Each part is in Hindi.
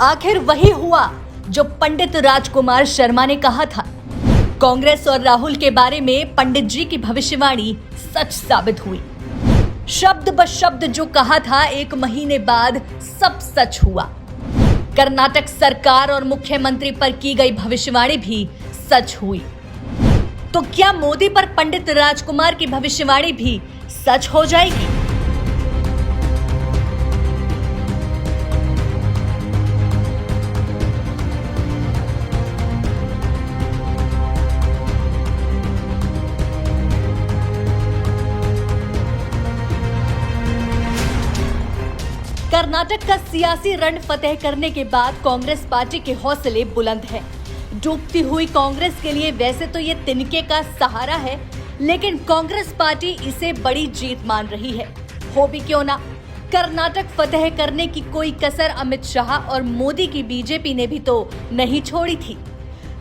आखिर वही हुआ जो पंडित राजकुमार शर्मा ने कहा था। कांग्रेस और राहुल के बारे में पंडित जी की भविष्यवाणी सच साबित हुई। शब्द ब शब्द जो कहा था, 1 महीने बाद सब सच हुआ। कर्नाटक सरकार और मुख्यमंत्री पर की गई भविष्यवाणी भी सच हुई। तो क्या मोदी पर पंडित राजकुमार की भविष्यवाणी भी सच हो जाएगी? कर्नाटक का सियासी रण फतेह करने के बाद कांग्रेस पार्टी के हौसले बुलंद हैं। डूबती हुई कांग्रेस के लिए वैसे तो ये तिनके का सहारा है, लेकिन कांग्रेस पार्टी इसे बड़ी जीत मान रही है। हो भी क्यों ना, कर्नाटक फतेह करने की कोई कसर अमित शाह और मोदी की बीजेपी ने भी तो नहीं छोड़ी थी।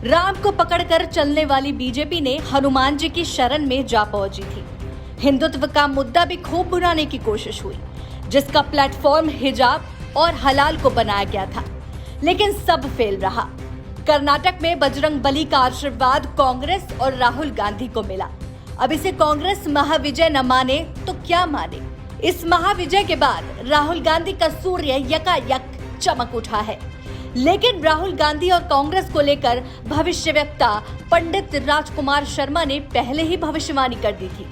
राम को पकड़कर चलने वाली बीजेपी ने हनुमान जी की शरण में जा पहुंची थी। हिंदुत्व का मुद्दा भी खूब बुलाने की कोशिश हुई, जिसका प्लेटफॉर्म हिजाब और हलाल को बनाया गया था, लेकिन सब फेल रहा। कर्नाटक में बजरंग बली का आशीर्वाद कांग्रेस और राहुल गांधी को मिला। अब इसे कांग्रेस महाविजय न माने तो क्या माने। इस महाविजय के बाद राहुल गांधी का सूर्य यकायक चमक उठा है, लेकिन राहुल गांधी और कांग्रेस को लेकर भविष्यवक्ता पंडित राजकुमार शर्मा ने पहले ही भविष्यवाणी कर दी थी।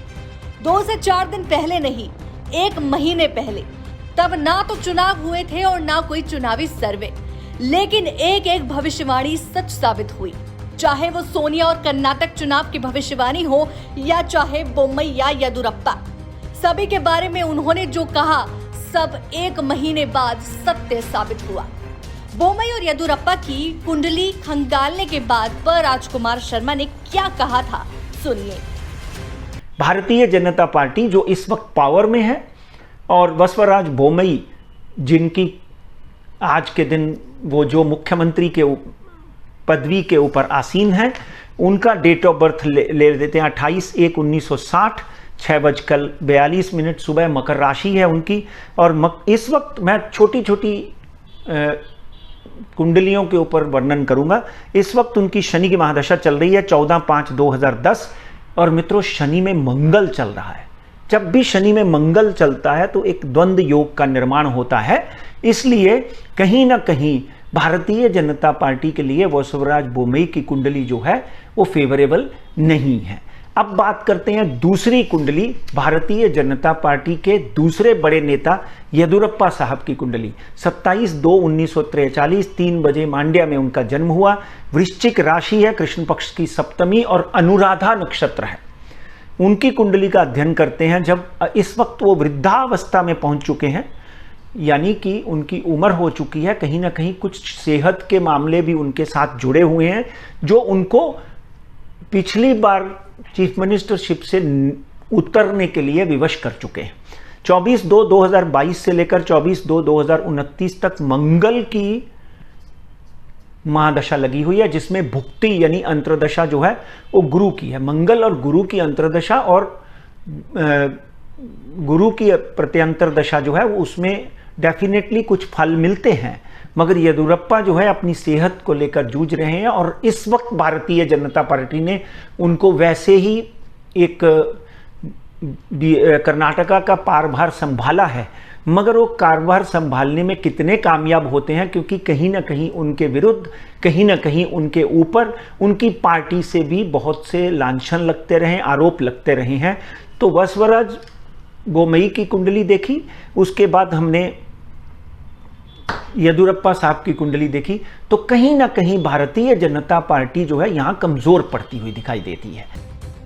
2 से 4 दिन पहले नहीं, 1 महीने पहले। तब ना तो चुनाव हुए थे और ना कोई चुनावी सर्वे, लेकिन एक भविष्यवाणी सच साबित हुई। चाहे वो सोनिया और कर्नाटक चुनाव की भविष्यवाणी हो या चाहे बोम्मई या येदियुरप्पा, सभी के बारे में उन्होंने जो कहा सब 1 महीने बाद सत्य साबित हुआ। बोम्मई और येदियुरप्पा की कुंडली खंगालने के बाद राजकुमार शर्मा ने क्या कहा था, सुनिए। भारतीय जनता पार्टी जो इस वक्त पावर में है और बसवराज बोम्मई जिनकी आज के दिन वो जो मुख्यमंत्री के पदवी के ऊपर आसीन है, उनका डेट ऑफ बर्थ ले देते हैं 28/1/1960, 6:42 सुबह, मकर राशि है उनकी। और इस वक्त मैं छोटी छोटी कुंडलियों के ऊपर वर्णन करूंगा। इस वक्त उनकी शनि की महादशा चल रही है 14/5/2010 और मित्रों शनि में मंगल चल रहा है। जब भी शनि में मंगल चलता है तो एक द्वंद्व योग का निर्माण होता है, इसलिए कहीं ना कहीं भारतीय जनता पार्टी के लिए बसवराज बोम्मई की कुंडली जो है वो फेवरेबल नहीं है। अब बात करते हैं दूसरी कुंडली, भारतीय जनता पार्टी के दूसरे बड़े नेता येदियुरप्पा साहब की कुंडली। 27/2/1943 3 बजे मांड्या में उनका जन्म हुआ। वृश्चिक राशि है, कृष्ण पक्ष की सप्तमी और अनुराधा नक्षत्र है। उनकी कुंडली का अध्ययन करते हैं जब इस वक्त वो वृद्धावस्था में पहुंच चुके हैं, यानी कि उनकी उम्र हो चुकी है। कहीं ना कहीं कुछ सेहत के मामले भी उनके साथ जुड़े हुए हैं जो उनको पिछली बार चीफ मिनिस्टरशिप से उतरने के लिए विवश कर चुके हैं। 24/2/2022 से लेकर 24/2/2029 तक मंगल की महादशा लगी हुई है, जिसमें भुक्ति यानी अंतरदशा जो है वो गुरु की है। मंगल और गुरु की अंतरदशा और गुरु की प्रत्यंतर दशा जो है वो उसमें डेफिनेटली कुछ फल मिलते हैं, मगर येदियुरप्पा जो है अपनी सेहत को लेकर जूझ रहे हैं और इस वक्त भारतीय जनता पार्टी ने उनको वैसे ही एक कर्नाटका का कार्यभार संभाला है, मगर वो कार्यभार संभालने में कितने कामयाब होते हैं, क्योंकि कहीं ना कहीं उनके विरुद्ध, कहीं ना कहीं उनके ऊपर उनकी पार्टी से भी बहुत से लांछन लगते रहे, आरोप लगते रहे हैं। तो बसवराज बोम्मई की कुंडली देखी, उसके बाद हमने येदियुरप्पा साहब की कुंडली देखी, तो कहीं ना कहीं भारतीय जनता पार्टी जो है यहां कमजोर पड़ती हुई दिखाई देती है।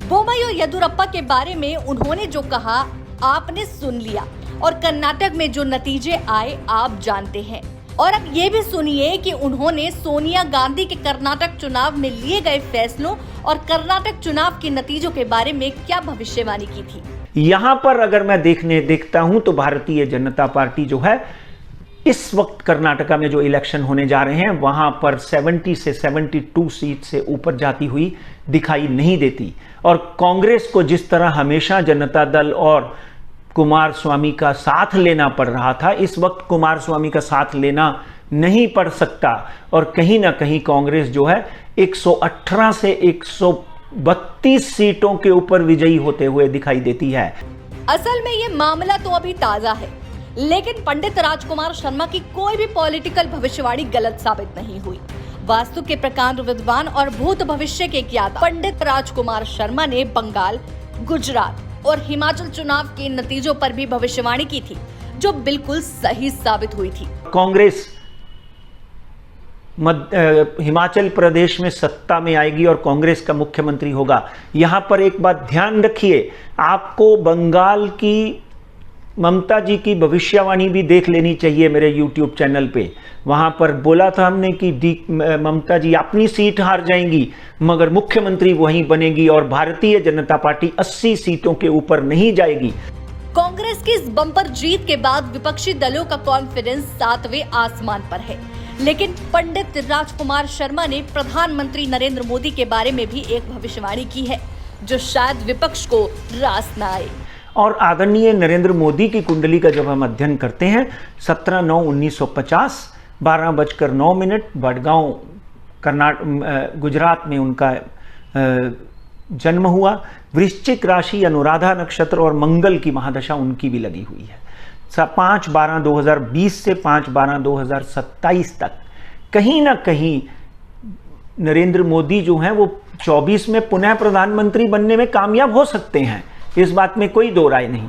बोम्मई और येदियुरप्पा के बारे में उन्होंने जो कहा आपने सुन लिया, और कर्नाटक में जो नतीजे आए आप जानते हैं। और अब ये भी सुनिए कि उन्होंने सोनिया गांधी के कर्नाटक चुनाव में लिए गए फैसलों और कर्नाटक चुनाव के नतीजों के बारे में क्या भविष्यवाणी की थी। यहां पर अगर मैं देखता हूं तो भारतीय जनता पार्टी जो है इस वक्त कर्नाटका में जो इलेक्शन होने जा रहे हैं वहां पर 70 से 72 सीट से ऊपर जाती हुई दिखाई नहीं देती। और कांग्रेस को जिस तरह हमेशा जनता दल और कुमारस्वामी का साथ लेना पड़ रहा था, इस वक्त कुमारस्वामी का साथ लेना नहीं पड़ सकता और कहीं ना कहीं कांग्रेस जो है 118 से 132 सीटों के ऊपर विजयी होते हुए दिखाई देती है। असल में ये मामला तो अभी ताजा है, लेकिन पंडित राजकुमार शर्मा की कोई भी पॉलिटिकल भविष्यवाणी गलत साबित नहीं हुई। वास्तु के प्रकांड विद्वान और भूत भविष्य के ज्ञाता पंडित राजकुमार शर्मा ने बंगाल, गुजरात और हिमाचल चुनाव के नतीजों पर भी भविष्यवाणी की थी, जो बिल्कुल सही साबित हुई थी। कांग्रेस हिमाचल प्रदेश में सत्ता में आएगी और कांग्रेस का मुख्यमंत्री होगा। यहां पर एक बात ध्यान रखिए, आपको बंगाल की ममता जी की भविष्यवाणी भी देख लेनी चाहिए मेरे YouTube चैनल पे। वहां पर बोला था हमने कि ममता जी अपनी सीट हार जाएंगी मगर मुख्यमंत्री वहीं बनेगी और भारतीय जनता पार्टी 80 सीटों के ऊपर नहीं जाएगी। कांग्रेस की इस बम्पर जीत के बाद विपक्षी दलों का कॉन्फिडेंस 7वें आसमान पर है, लेकिन पंडित राजकुमार शर्मा ने प्रधानमंत्री नरेंद्र मोदी के बारे में भी एक भविष्यवाणी की है, जो शायद विपक्ष को रास न आए। और आदरणीय नरेंद्र मोदी की कुंडली का जब हम अध्ययन करते हैं 17/9/1950 12:09 बड़गांव गुजरात में उनका जन्म हुआ। वृश्चिक राशि, अनुराधा नक्षत्र और मंगल की महादशा उनकी भी लगी हुई है। 5/12/2020 से 5/12/2027 तक कहीं ना कहीं नरेंद्र मोदी जो हैं वो 24 में पुनः प्रधानमंत्री बनने में कामयाब हो सकते हैं, इस बात में कोई दो राय नहीं।